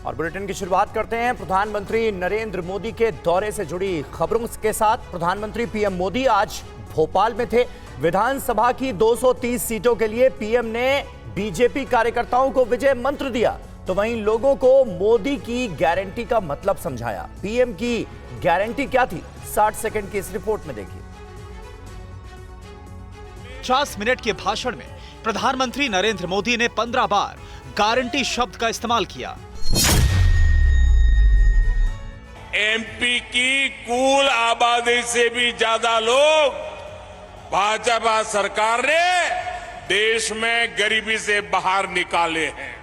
और बुलेटिन की शुरुआत करते हैं प्रधानमंत्री नरेंद्र मोदी के दौरे से जुड़ी खबरों के साथ। प्रधानमंत्री पीएम मोदी आज भोपाल में थे। विधानसभा की 230 सीटों के लिए पीएम ने बीजेपी कार्यकर्ताओं को विजय मंत्र दिया, तो वहीं लोगों को मोदी की गारंटी का मतलब समझाया। पीएम की गारंटी क्या थी, 60 सेकंड की इस रिपोर्ट में देखिए। 50 मिनट के भाषण में प्रधानमंत्री नरेंद्र मोदी ने 15 बार गारंटी शब्द का इस्तेमाल किया। एमपी की कुल आबादी से भी ज्यादा लोग भाजपा सरकार ने देश में गरीबी से बाहर निकाले हैं।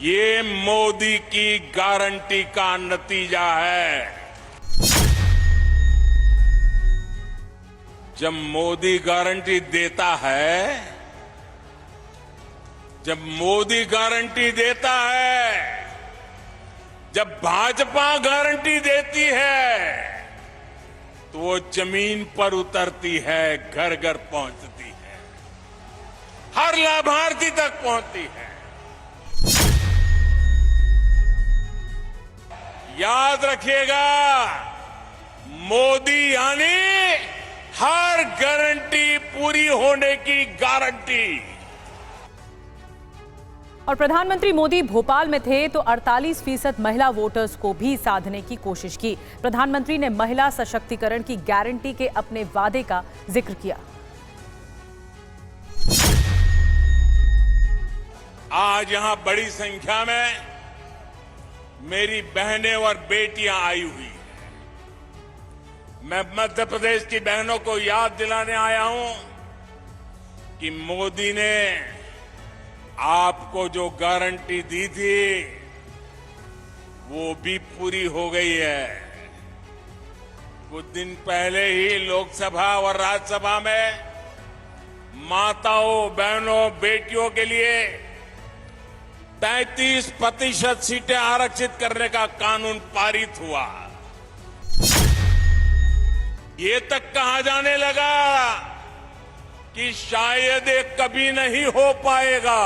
ये मोदी की गारंटी का नतीजा है। जब मोदी गारंटी देता है, जब भाजपा गारंटी देती है, तो वो जमीन पर उतरती है, घर घर पहुंचती है, हर लाभार्थी तक पहुंचती है। याद रखिएगा, मोदी यानी हर गारंटी पूरी होने की गारंटी। और प्रधानमंत्री मोदी भोपाल में थे तो 48% महिला वोटर्स को भी साधने की कोशिश की। प्रधानमंत्री ने महिला सशक्तिकरण की गारंटी के अपने वादे का जिक्र किया। आज यहां बड़ी संख्या में मेरी बहनें और बेटियां आई हुई हैं। मैं मध्य प्रदेश की बहनों को याद दिलाने आया हूं कि मोदी ने आपको जो गारंटी दी थी वो भी पूरी हो गई है। कुछ दिन पहले ही लोकसभा और राज्यसभा में माताओं, बहनों, बेटियों के लिए 33% सीटें आरक्षित करने का कानून पारित हुआ। ये तक कहा जाने लगा कि शायद ये कभी नहीं हो पाएगा।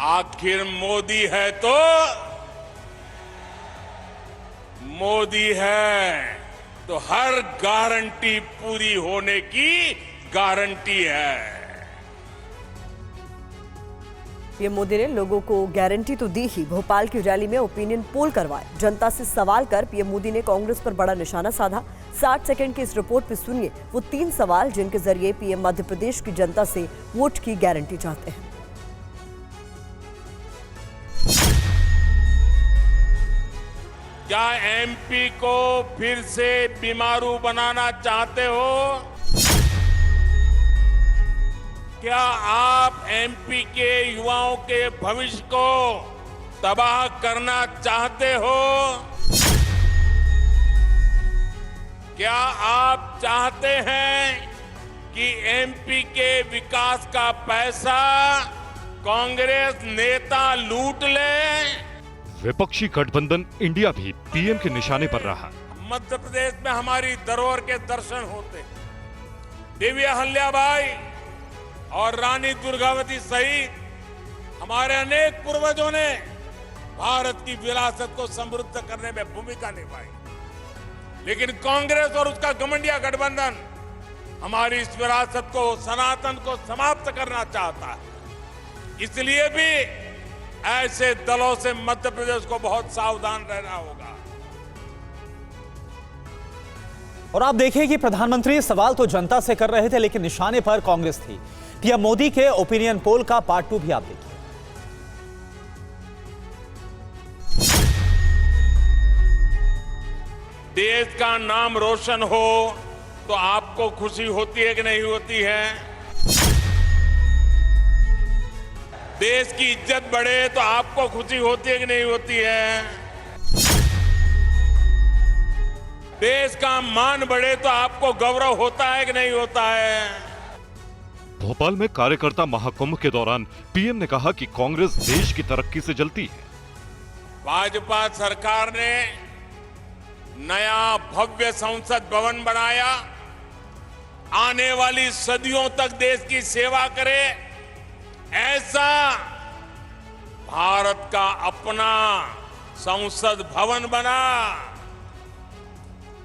आखिर मोदी है तो मोदी है, तो हर गारंटी पूरी होने की गारंटी है। पीएम मोदी ने लोगों को गारंटी तो दी ही, भोपाल की रैली में ओपिनियन पोल करवाए। जनता से सवाल कर पीएम मोदी ने कांग्रेस पर बड़ा निशाना साधा। 60 सेकंड की इस रिपोर्ट पे सुनिए वो 3 सवाल जिनके जरिए पीएम मध्य प्रदेश की जनता से वोट की गारंटी चाहते हैं। क्या एमपी को फिर से बीमारू बनाना चाहते हो? क्या आप एमपी के युवाओं के भविष्य को तबाह करना चाहते हो? क्या आप चाहते हैं कि एमपी के विकास का पैसा कांग्रेस नेता लूट ले? विपक्षी गठबंधन इंडिया भी पीएम के निशाने पर रहा। मध्य प्रदेश में हमारी धरोहर के दर्शन होते। देवी अहल्याबाई और रानी दुर्गावती सहित हमारे अनेक पूर्वजों ने भारत की विरासत को समृद्ध करने में भूमिका निभाई, लेकिन कांग्रेस और उसका घमंडिया गठबंधन हमारी इस विरासत को, सनातन को समाप्त करना चाहता है। इसलिए भी ऐसे दलों से मध्य प्रदेश को बहुत सावधान रहना होगा। और आप देखिए कि प्रधानमंत्री सवाल तो जनता से कर रहे थे, लेकिन निशाने पर कांग्रेस थी। पीएम मोदी के ओपिनियन पोल का पार्ट 2 भी आप देखिए। देश का नाम रोशन हो तो आपको खुशी होती है कि नहीं होती है? देश की इज्जत बढ़े तो आपको खुशी होती है कि नहीं होती है? देश का मान बढ़े तो आपको गौरव होता है कि नहीं होता है? भोपाल में कार्यकर्ता महाकुंभ के दौरान पीएम ने कहा कि कांग्रेस देश की तरक्की से जलती है। भाजपा सरकार ने नया भव्य संसद भवन बनाया, आने वाली सदियों तक देश की सेवा करे, ऐसा भारत का अपना संसद भवन बना।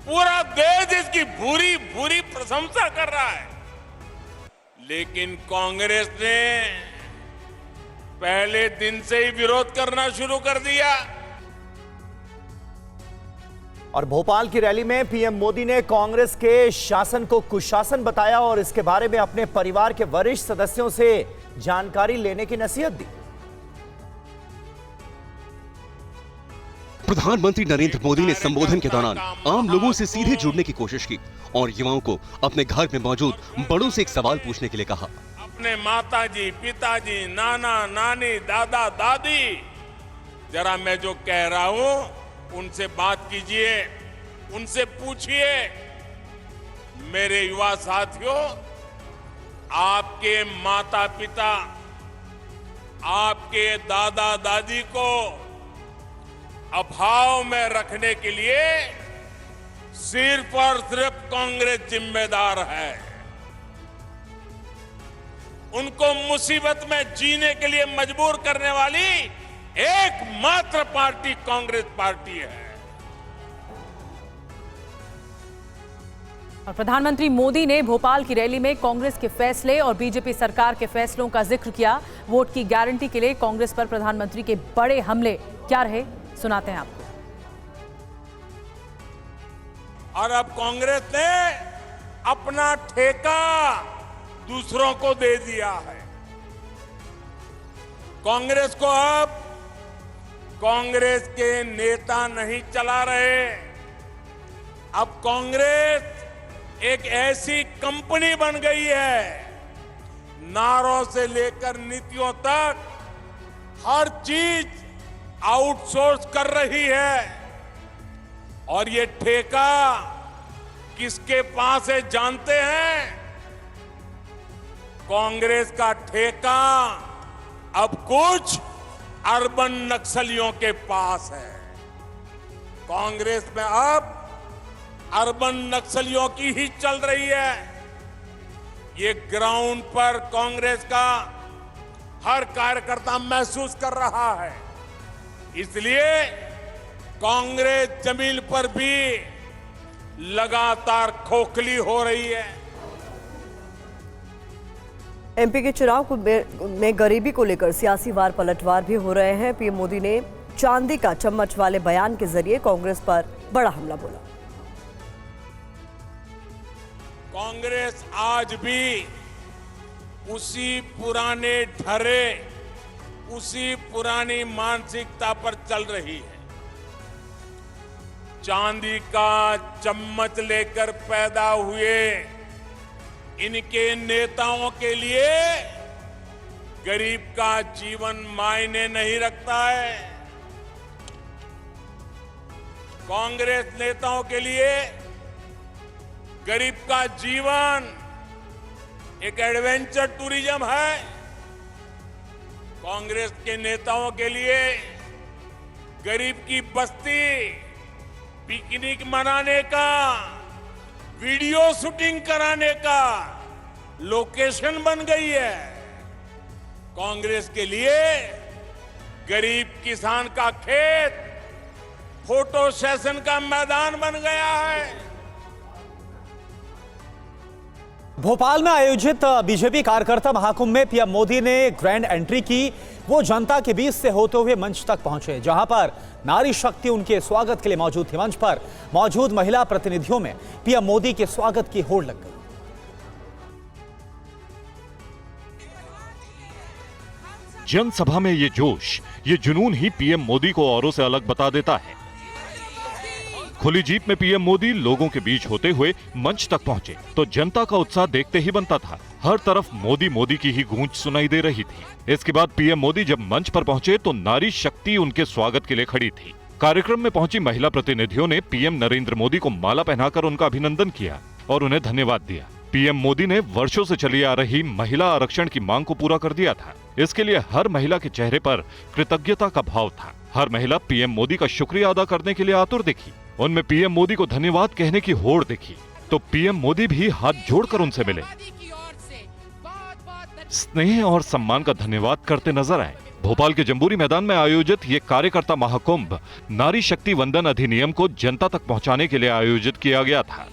पूरा देश इसकी भूरी भूरी प्रशंसा कर रहा है। लेकिन कांग्रेस ने पहले दिन से ही विरोध करना शुरू कर दिया। और भोपाल की रैली में पीएम मोदी ने कांग्रेस के शासन को कुशासन बताया और इसके बारे में अपने परिवार के वरिष्ठ सदस्यों से जानकारी लेने की नसीहत दी। प्रधानमंत्री नरेंद्र मोदी ने संबोधन के दौरान आम लोगों से सीधे जुड़ने की कोशिश की और युवाओं को अपने घर में मौजूद बड़ों से एक सवाल पूछने के लिए कहा। अपने माताजी, पिताजी, नाना, नानी, दादा, दादी, जरा मैं जो कह रहा हूं उनसे बात कीजिए, उनसे पूछिए। मेरे युवा साथियों, आपके माता पिता, आपके दादा दादी को अभाव में रखने के लिए सिर्फ और सिर्फ कांग्रेस जिम्मेदार है। उनको मुसीबत में जीने के लिए मजबूर करने वाली एकमात्र पार्टी कांग्रेस पार्टी है। और प्रधानमंत्री मोदी ने भोपाल की रैली में कांग्रेस के फैसले और बीजेपी सरकार के फैसलों का जिक्र किया। वोट की गारंटी के लिए कांग्रेस पर प्रधानमंत्री के बड़े हमले क्या रहे, सुनाते हैं आपको। और अब कांग्रेस ने अपना ठेका दूसरों को दे दिया है। कांग्रेस को अब कांग्रेस के नेता नहीं चला रहे। अब कांग्रेस एक ऐसी कंपनी बन गई है, नारों से लेकर नीतियों तक हर चीज आउटसोर्स कर रही है। और ये ठेका किसके पास है जानते हैं? कांग्रेस का ठेका अब कुछ अर्बन नक्सलियों के पास है। कांग्रेस में अब अर्बन नक्सलियों की ही चल रही है। ये ग्राउंड पर कांग्रेस का हर कार्यकर्ता महसूस कर रहा है। इसलिए कांग्रेस जमीन पर भी लगातार खोखली हो रही है। एमपी के चुनाव में गरीबी को लेकर सियासी वार पलटवार भी हो रहे हैं। पीएम मोदी ने चांदी का चम्मच वाले बयान के जरिए कांग्रेस पर बड़ा हमला बोला। कांग्रेस आज भी उसी पुराने ढरे, उसी पुरानी मानसिकता पर चल रही है। चांदी का चम्मच लेकर पैदा हुए इनके नेताओं के लिए गरीब का जीवन मायने नहीं रखता है। कांग्रेस नेताओं के लिए गरीब का जीवन एक एडवेंचर टूरिज्म है। कांग्रेस के नेताओं के लिए गरीब की बस्ती पिकनिक मनाने का, वीडियो शूटिंग कराने का लोकेशन बन गई है। कांग्रेस के लिए गरीब किसान का खेत फोटो सेशन का मैदान बन गया है। भोपाल में आयोजित बीजेपी कार्यकर्ता महाकुंभ में पीएम मोदी ने ग्रैंड एंट्री की। वो जनता के बीच से होते हुए मंच तक पहुंचे, जहां पर नारी शक्ति उनके स्वागत के लिए मौजूद थी। मंच पर मौजूद महिला प्रतिनिधियों में पीएम मोदी के स्वागत की होड़ लग गई। जनसभा में ये जोश, ये जुनून ही पीएम मोदी को औरों से अलग बता देता है। खुली जीप में पीएम मोदी लोगों के बीच होते हुए मंच तक पहुंचे तो जनता का उत्साह देखते ही बनता था। हर तरफ मोदी मोदी की ही गूंज सुनाई दे रही थी। इसके बाद पीएम मोदी जब मंच पर पहुंचे तो नारी शक्ति उनके स्वागत के लिए खड़ी थी। कार्यक्रम में पहुंची महिला प्रतिनिधियों ने पीएम नरेंद्र मोदी को माला पहनाकर उनका अभिनंदन किया और उन्हें धन्यवाद दिया। पीएम मोदी ने वर्षों से चली आ रही महिला आरक्षण की मांग को पूरा कर दिया था। इसके लिए हर महिला के चेहरे पर कृतज्ञता का भाव था। हर महिला पीएम मोदी का शुक्रिया अदा करने के लिए आतुर दिखी। उनमें पीएम मोदी को धन्यवाद कहने की होड़ दिखी तो पीएम मोदी भी हाथ जोड़कर उनसे मिले। स्नेह और सम्मान का धन्यवाद करते नजर आए। भोपाल के जंबूरी मैदान में आयोजित ये कार्यकर्ता महाकुंभ नारी शक्ति वंदन अधिनियम को जनता तक पहुंचाने के लिए आयोजित किया गया था।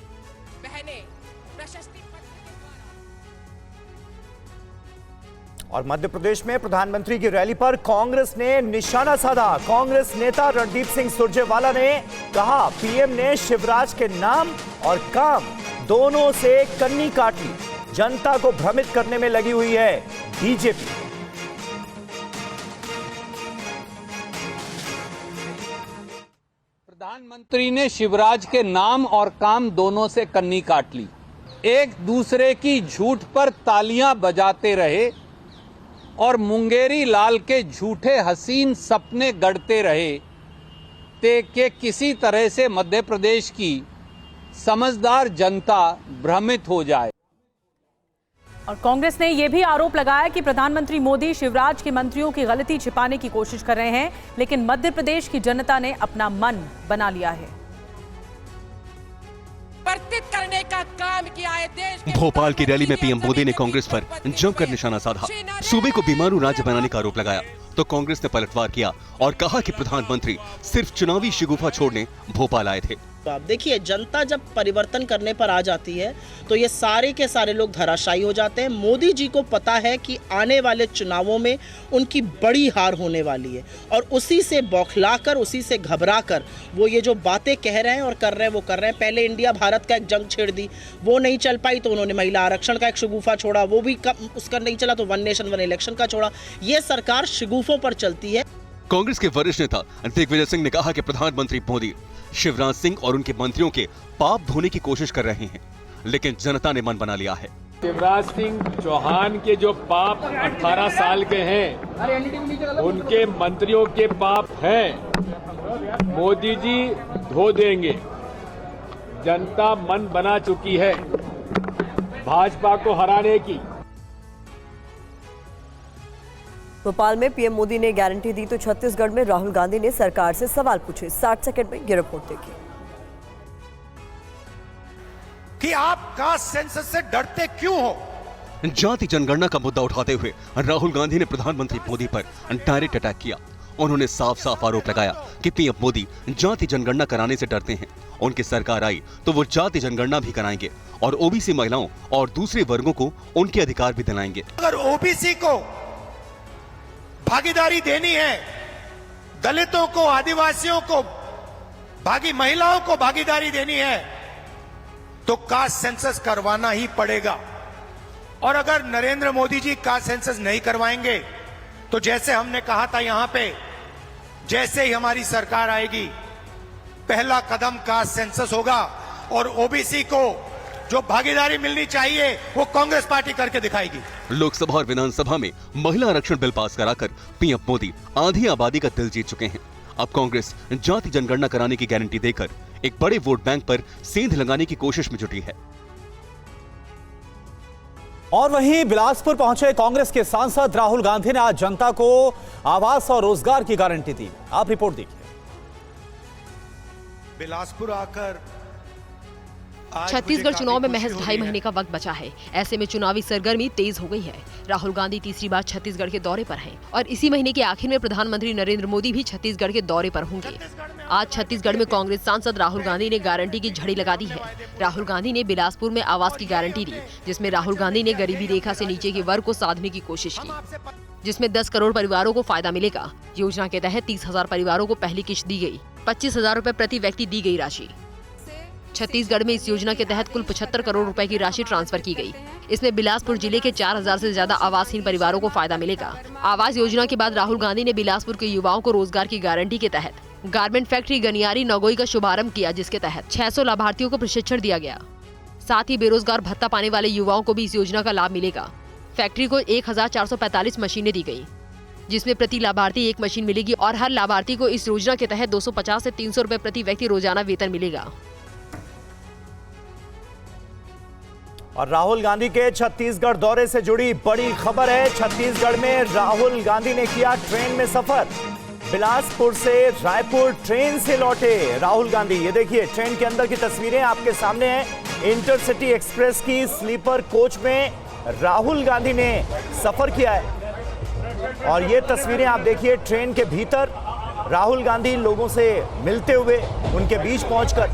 और मध्य प्रदेश में प्रधानमंत्री की रैली पर कांग्रेस ने निशाना साधा। कांग्रेस नेता रणदीप सिंह सुरजेवाला ने कहा, पीएम ने शिवराज के नाम और काम दोनों से कन्नी काट ली। जनता को भ्रमित करने में लगी हुई है बीजेपी। प्रधानमंत्री ने शिवराज के नाम और काम दोनों से कन्नी काट ली। एक दूसरे की झूठ पर तालियां बजाते रहे और मुंगेरी लाल के झूठे हसीन सपने गढ़ते रहे कि किसी तरह से मध्य प्रदेश की समझदार जनता भ्रमित हो जाए। और कांग्रेस ने यह भी आरोप लगाया कि प्रधानमंत्री मोदी शिवराज के मंत्रियों की गलती छिपाने की कोशिश कर रहे हैं, लेकिन मध्य प्रदेश की जनता ने अपना मन बना लिया है। करने का काम किया है देश। भोपाल की रैली में पीएम मोदी ने कांग्रेस पर जमकर निशाना साधा। सूबे को बीमारू राज्य बनाने का आरोप लगाया तो कांग्रेस ने पलटवार किया और कहा कि प्रधानमंत्री सिर्फ चुनावी शिगुफा छोड़ने भोपाल आए थे। तो आप देखिए, जनता जब परिवर्तन करने पर आ जाती है तो ये सारे के सारे लोग धराशायी हो जाते हैं। मोदी जी को पता है कि आने वाले चुनावों में उनकी बड़ी हार होने वाली है और उसी से बौखलाकर, उसी से घबराकर वो ये जो बातें कह रहे हैं और कर रहे हैं वो कर रहे हैं। पहले इंडिया भारत का एक जंग छेड़ दी, वो नहीं चल पाई तो उन्होंने महिला आरक्षण का एक शिगुफा छोड़ा, वो भी उसका नहीं चला तो वन नेशन वन इलेक्शन का छोड़ा। ये सरकार शिगुफों पर चलती है। कांग्रेस के वरिष्ठ नेता दिग्विजय सिंह ने कहा कि प्रधानमंत्री मोदी शिवराज सिंह और उनके मंत्रियों के पाप धोने की कोशिश कर रहे हैं, लेकिन जनता ने मन बना लिया है। शिवराज सिंह चौहान के जो पाप 18 साल के हैं, उनके मंत्रियों के पाप हैं, मोदी जी धो देंगे। जनता मन बना चुकी है भाजपा को हराने की। भोपाल में पीएम मोदी ने गारंटी दी तो छत्तीसगढ़ में राहुल गांधी ने सरकार से सवाल पूछे। 60 सेकंड में ये रिपोर्ट देखिए कि आप कास्ट सेंसस से डरते क्यों हो। जाति जनगणना का मुद्दा उठाते हुए राहुल गांधी ने प्रधानमंत्री मोदी पर डायरेक्ट अटैक किया। उन्होंने साफ साफ आरोप लगाया कि पीएम मोदी जाति जनगणना कराने से डरते हैं। उनकी सरकार आई तो वो जाति जनगणना भी कराएंगे और ओबीसी महिलाओं और दूसरे वर्गों को उनके अधिकार भी दिलाएंगे। अगर ओबीसी को भागीदारी देनी है, दलितों को, आदिवासियों को, महिलाओं को भागीदारी देनी है तो कास्ट सेंसस करवाना ही पड़ेगा। और अगर नरेंद्र मोदी जी कास्ट सेंसस नहीं करवाएंगे तो जैसे हमने कहा था यहां पे, जैसे ही हमारी सरकार आएगी पहला कदम कास्ट सेंसस होगा और ओबीसी को जो भागीदारी मिलनी चाहिए वो कांग्रेस पार्टी करके दिखाएगी। लोकसभा और विधानसभा में महिला आरक्षण बिल पास कराकर पीएम मोदी आधी आबादी का दिल जीत चुके हैं। अब कांग्रेस जाति जनगणना कराने की गारंटी देकर एक बड़े वोट बैंक पर सेंध लगाने की कोशिश में जुटी है। और वहीं बिलासपुर पहुंचे कांग्रेस के सांसद राहुल गांधी ने आज जनता को आवास और रोजगार की गारंटी दी। आप रिपोर्ट देखिए। बिलासपुर आकर छत्तीसगढ़ चुनाव में महज 2.5 महीने का वक्त बचा है। ऐसे में चुनावी सरगर्मी तेज हो गई है। राहुल गांधी तीसरी बार छत्तीसगढ़ के दौरे पर हैं और इसी महीने के आखिर में प्रधानमंत्री नरेंद्र मोदी भी छत्तीसगढ़ के दौरे पर होंगे। आज छत्तीसगढ़ में कांग्रेस सांसद राहुल गांधी ने गारंटी की झड़ी लगा दी है। राहुल गांधी ने बिलासपुर में आवास की गारंटी दी, जिसमें राहुल गांधी ने गरीबी रेखा से नीचे के वर्ग को साधने की कोशिश की, जिसमें 10 करोड़ परिवारों को फायदा मिलेगा। योजना के तहत 30,000 परिवारों को पहली किश्त दी गई। 25,000 रुपए प्रति व्यक्ति दी गई राशि। छत्तीसगढ़ में इस योजना के तहत कुल 75 करोड़ रुपए की राशि ट्रांसफर की गई। इसमें बिलासपुर जिले के 4,000 से ज्यादा आवासहीन परिवारों को फायदा मिलेगा। आवास योजना के बाद राहुल गांधी ने बिलासपुर के युवाओं को रोजगार की गारंटी के तहत गारमेंट फैक्ट्री गनियारी नगोई का शुभारंभ किया, जिसके तहत 600 लाभार्थियों को प्रशिक्षण दिया गया। साथ ही बेरोजगार भत्ता पाने वाले युवाओं को भी इस योजना का लाभ मिलेगा। फैक्ट्री को 1445 मशीनें दी गई, जिसमें प्रति लाभार्थी 1 मशीन मिलेगी और हर लाभार्थी को इस योजना के तहत 250 से 300 रुपए प्रति व्यक्ति रोजाना वेतन मिलेगा। और राहुल गांधी के छत्तीसगढ़ दौरे से जुड़ी बड़ी खबर है। छत्तीसगढ़ में राहुल गांधी ने किया ट्रेन में सफर। बिलासपुर से रायपुर ट्रेन से लौटे राहुल गांधी। ये देखिए ट्रेन के अंदर की तस्वीरें आपके सामने हैं। इंटरसिटी एक्सप्रेस की स्लीपर कोच में राहुल गांधी ने सफर किया है। और ये तस्वीरें आप देखिए, ट्रेन के भीतर राहुल गांधी लोगों से मिलते हुए उनके बीच पहुंचकर।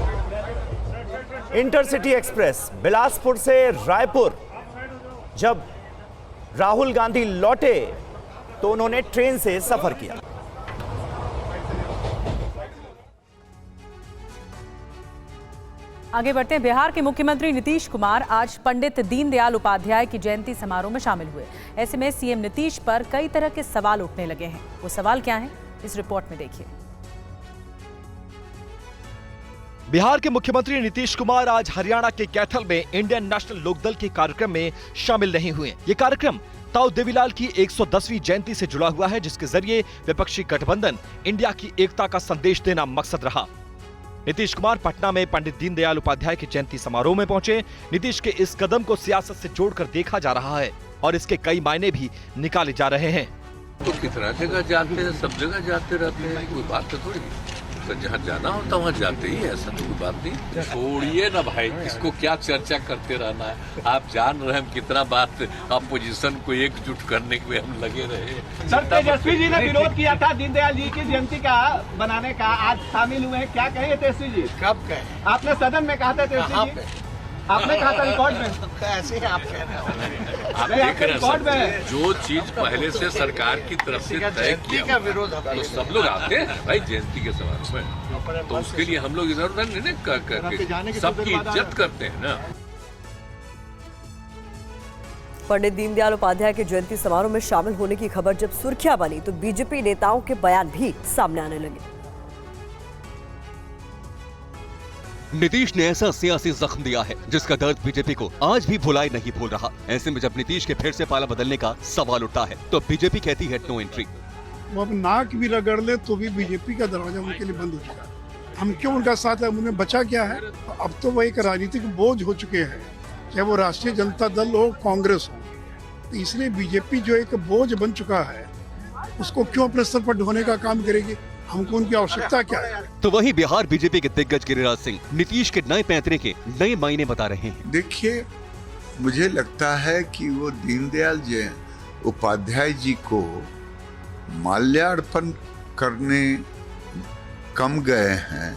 इंटरसिटी एक्सप्रेस बिलासपुर से रायपुर जब राहुल गांधी लौटे तो उन्होंने ट्रेन से सफर किया। आगे बढ़ते हैं। बिहार के मुख्यमंत्री नीतीश कुमार आज पंडित दीनदयाल उपाध्याय की जयंती समारोह में शामिल हुए। ऐसे में सीएम नीतीश पर कई तरह के सवाल उठने लगे हैं। वो सवाल क्या हैं, इस रिपोर्ट में देखिए। बिहार के मुख्यमंत्री नीतीश कुमार आज हरियाणा के कैथल में इंडियन नेशनल लोकदल के कार्यक्रम में शामिल नहीं हुए। ये कार्यक्रम ताऊ देवीलाल की 110वीं जयंती से जुड़ा हुआ है, जिसके जरिए विपक्षी गठबंधन इंडिया की एकता का संदेश देना मकसद रहा। नीतीश कुमार पटना में पंडित दीनदयाल उपाध्याय की जयंती समारोह में पहुंचे। नीतीश के इस कदम को सियासत से जोड़कर देखा जा रहा है और इसके कई मायने भी निकाले जा रहे हैं। तो कितना जगह जाते हैं, सब जगह जाते रहते हैं, कोई बात तो थोड़ी। तो जहाँ जाना होता वहाँ जाते ही, ऐसा तो कोई बात नहीं। छोड़िए ना भाई, किसको क्या चर्चा करते रहना है। आप जान रहे हैं कितना बात अपोजिशन को एकजुट करने में हम लगे रहे। सर, तेजस्वी जी ने विरोध किया था दीनदयाल जी की जयंती का बनाने का, आज शामिल हुए हैं, क्या कहेंगे तेजस्वी जी? कब कहे? आपने सदन में कहा था तेजस्वी जी, आपने कहा था रिकॉर्ड में। ऐसे ही आप कह रहे हो। आप देख रहे हैं जो चीज पहले से सरकार की तरफ से तय किया विरोध तो सब लोग आते हैं भाई जयंती के समारोह में, तो उसके लिए हम लोग इधर उधर नहीं करके सबकी इज्जत करते हैं ना। पंडित दीनदयाल उपाध्याय के जयंती समारोह में शामिल होने की खबर जब सुर्खियां बनी तो बीजेपी नेताओं के बयान भी सामने आने लगे। नीतीश ने ऐसा सियासी जख्म दिया है जिसका दर्द बीजेपी को आज भी भुलाए नहीं भूल रहा। ऐसे में जब नीतीश के फिर से पाला बदलने का सवाल उठता है तो बीजेपी कहती है नो एंट्री। वो अब नाक भी रगड़ ले तो भी बीजेपी का दरवाजा उनके लिए बंद हो चुका है। हम क्यों उनका साथ है? उन्हें बचा क्या है? अब तो वो एक राजनीतिक बोझ हो चुके हैं, चाहे वो राष्ट्रीय जनता दल हो, कांग्रेस हो। तो इसलिए बीजेपी जो एक बोझ बन चुका है उसको क्यों अपने स्तर पर ढोने का काम करेगी? हमको उनकी आवश्यकता क्या है? तो वही बिहार बीजेपी के दिग्गज गिरिराज सिंह नीतीश के नए पैंतरे के नए मायने बता रहे हैं। देखिए, मुझे लगता है कि वो दीनदयाल जी उपाध्याय जी को माल्यार्पण करने कम गए हैं,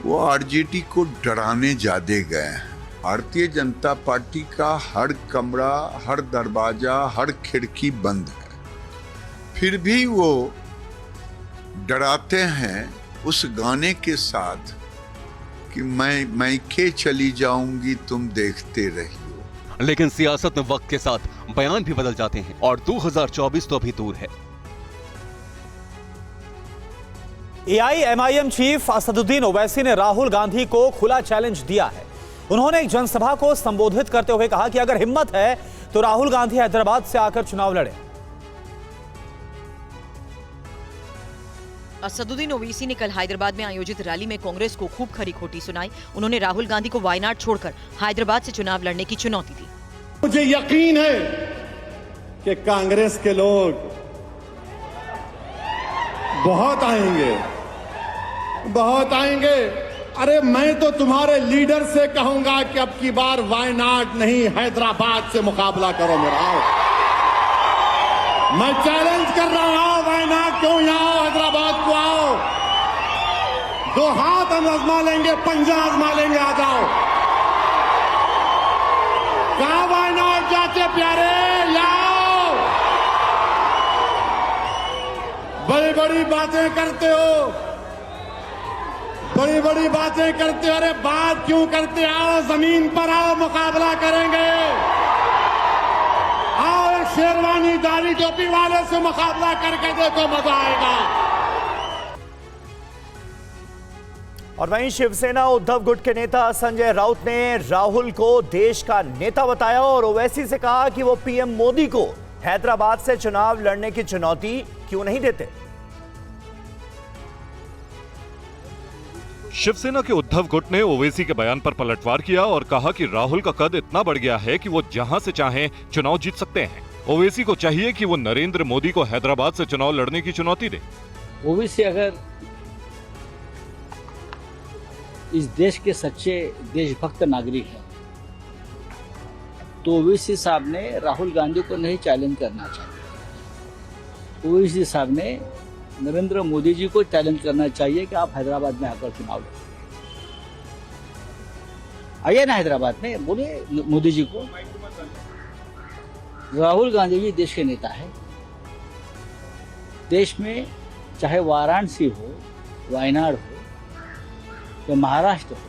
वो आरजेडी को डराने ज्यादा गए हैं। भारतीय जनता पार्टी का हर कमरा, हर दरवाजा, हर खिड़की बंद है, फिर भी वो डराते हैं उस गाने के साथ कि मैं के चली जाऊंगी तुम देखते रहियो। लेकिन सियासत में वक्त के साथ बयान भी बदल जाते हैं और 2024 तो अभी दूर है। एआईएमआईएम चीफ असदुद्दीन ओवैसी ने राहुल गांधी को खुला चैलेंज दिया है। उन्होंने एक जनसभा को संबोधित करते हुए कहा कि अगर हिम्मत है तो राहुल गांधी हैदराबाद से आकर चुनाव लड़े। असदुद्दीन ओवैसी ने कल हैदराबाद में आयोजित रैली में कांग्रेस को खूब खरी खोटी सुनाई। उन्होंने राहुल गांधी को वायनाड छोड़कर हैदराबाद से चुनाव लड़ने की चुनौती दी। मुझे यकीन है कि कांग्रेस के लोग बहुत आएंगे, बहुत आएंगे। अरे मैं तो तुम्हारे लीडर से कहूंगा कि अब की बार वायनाड नहीं हैदराबाद से मुकाबला करो मेरा। मैं चैलेंज कर रहा हूं, वायनाड क्यों यहाँ आओ, हैदराबाद को आओ। दो हाथ हम आजमा लेंगे, पंजा आजमा लेंगे, आ जाओ। कहां वायनाड जाते प्यारे, लाओ। बड़ी बड़ी बातें करते हो, बड़ी बड़ी बातें करते हो। अरे बात क्यों करते, आओ जमीन पर आओ, मुकाबला करेंगे। आओ एक शेरवानी दाढ़ी टोपी वाले से मुकाबला करके देखो, मजा आएगा। और वहीं शिवसेना उद्धव गुट के नेता संजय राउत ने राहुल को देश का नेता बताया और ओवैसी से कहा कि वो पीएम मोदी को हैदराबाद से चुनाव लड़ने की चुनौती क्यों नहीं देते। शिवसेना के उद्धव गुट ने ओवैसी के बयान पर पलटवार किया और कहा कि राहुल का कद इतना बढ़ गया है कि वो जहां से चाहें चुनाव जीत सकते हैं। ओवैसी को चाहिए कि वो नरेंद्र मोदी को हैदराबाद से चुनाव लड़ने की चुनौती दे। ओवैसी अगर इस देश के सच्चे देशभक्त नागरिक हैं तो ओवैसी साहब ने राहुल गांधी को नहीं चैलेंज करना चाहिए। ओवैसी साहब ने नरेंद्र मोदी जी को चैलेंज करना चाहिए कि आप हैदराबाद में आकर चुनाव लड़ो। आइए ना हैदराबाद में, बोलिए मोदी जी को। राहुल गांधी जी देश के नेता है। देश में चाहे वाराणसी हो, वायनाड हो या महाराष्ट्र हो,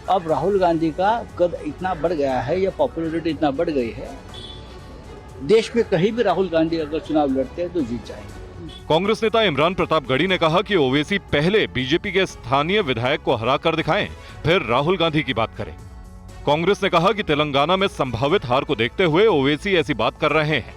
अब राहुल गांधी का कद इतना बढ़ गया है या पॉपुलैरिटी इतना बढ़ गई है, देश में कहीं भी राहुल गांधी अगर चुनाव लड़ते हैं तो जीत जाएंगे। कांग्रेस नेता इमरान प्रतापगढ़ी ने कहा कि ओवैसी पहले बीजेपी के स्थानीय विधायक को हरा कर दिखाएं, फिर राहुल गांधी की बात करें। कांग्रेस ने कहा कि तेलंगाना में संभावित हार को देखते हुए ओवैसी ऐसी बात कर रहे हैं।